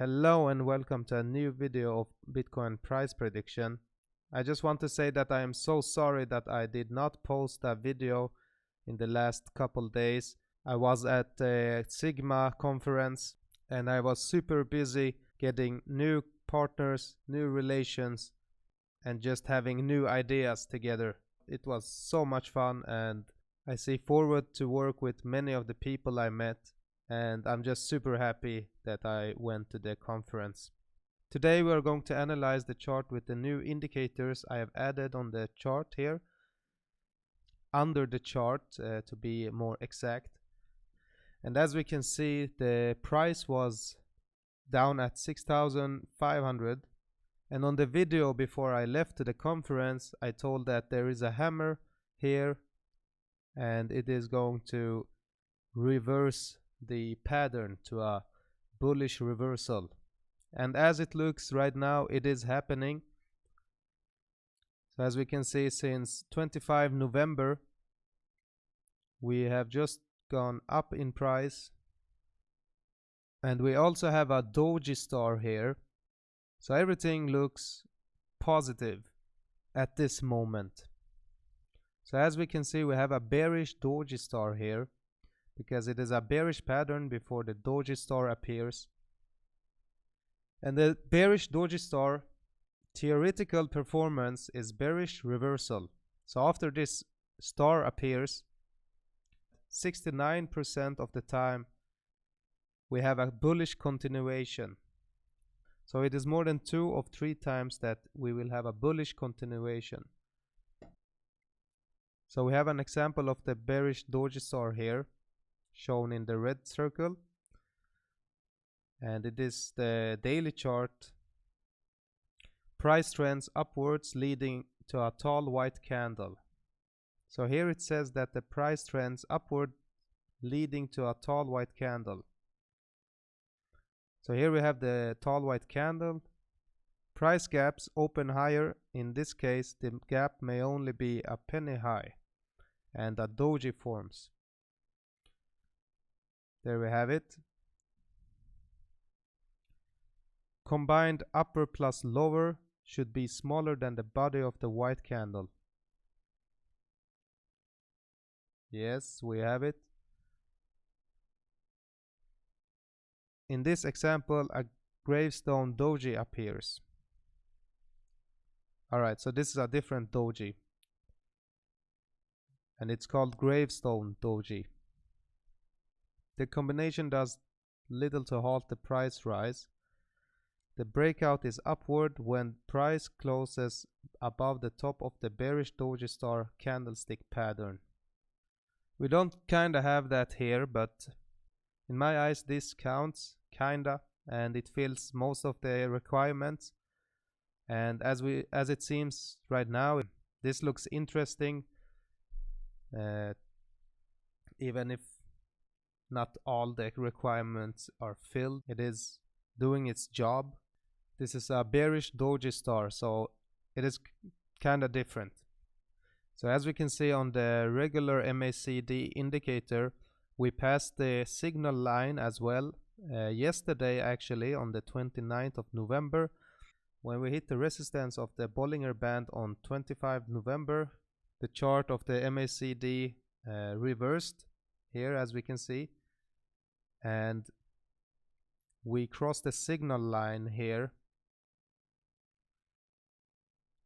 Hello and welcome to a new video of Bitcoin price prediction. I just want to say that I am so sorry that I did not post a video in the last couple days. I was at the Sigma conference and I was super busy getting new partners, new relations, and just having new ideas together. It was so much fun and I see forward to work with many of the people I met. And I'm just super happy that I went to the conference. Today we are going to analyze the chart with the new indicators I have added on the chart here, under the chart to be more exact. And as we can see, the price was down at 6,500. And on the video before I left to the conference, I told that there is a hammer here and it is going to reverse the pattern to a bullish reversal, and as it looks right now it is happening. So as we can see, since 25 November we have just gone up in price, and we also have a doji star here, so everything looks positive at this moment. So as we can see, we have a bearish doji star here because it is a bearish pattern before the doji star appears. And the bearish doji star theoretical performance is bearish reversal. So after this star appears, 69% of the time we have a bullish continuation. So it is more than 2 of 3 times that we will have a bullish continuation. So we have an example of the bearish doji star here, shown in the red circle, and it is the daily chart. Price trends upwards leading to a tall white candle. So here it says that the price trends upward leading to a tall white candle. So here we have the tall white candle. Price gaps open higher. In this case the gap may only be a penny high and a doji forms. There we have it. Combined upper plus lower should be smaller than the body of the white candle. Yes, we have it. In this example, a gravestone doji appears. Alright, so this is a different doji, and it's called gravestone doji. The combination does little to halt the price rise. The breakout is upward when price closes above the top of the bearish doji star candlestick pattern. We don't kinda have that here, but in my eyes this counts kinda, and it fills most of the requirements. And as it seems right now, this looks interesting, even if not all the requirements are filled. It is doing its job. This is a bearish doji star, so it is kinda different. So as we can see on the regular MACD indicator, we passed the signal line as well yesterday, actually on the 29th of November, when we hit the resistance of the Bollinger Band on 25 November. The chart of the MACD reversed here, as we can see, and we crossed the signal line here.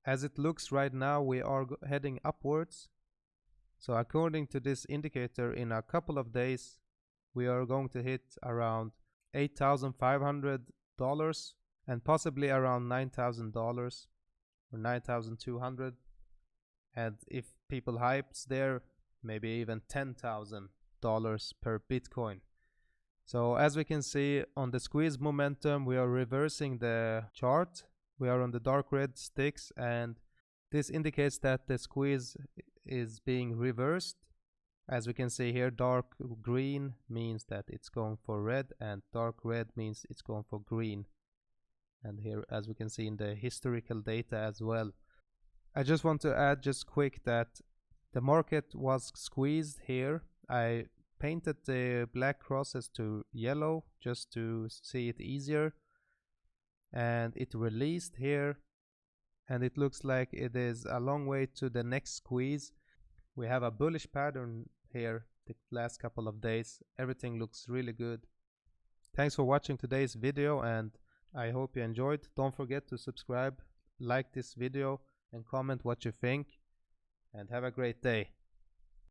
As it looks right now, we are heading upwards. So according to this indicator, in a couple of days we are going to hit around $8,500 and possibly around $9,000 or $9,200, and if people hypes there, maybe even $10,000 per Bitcoin. So as we can see on the squeeze momentum, we are reversing the chart. We are on the dark red sticks, and this indicates that the squeeze is being reversed. As we can see here, dark green means that it's going for red, and dark red means it's going for green. And here, as we can see in the historical data as well. I just want to add just quick that the market was squeezed here. I painted the black crosses to yellow just to see it easier. and it released here, and it looks like it is a long way to the next squeeze. We have a bullish pattern here the last couple of days. Everything looks really good. Thanks for watching today's video, and I hope you enjoyed. Don't forget to subscribe, like this video, and comment what you think, and have a great day.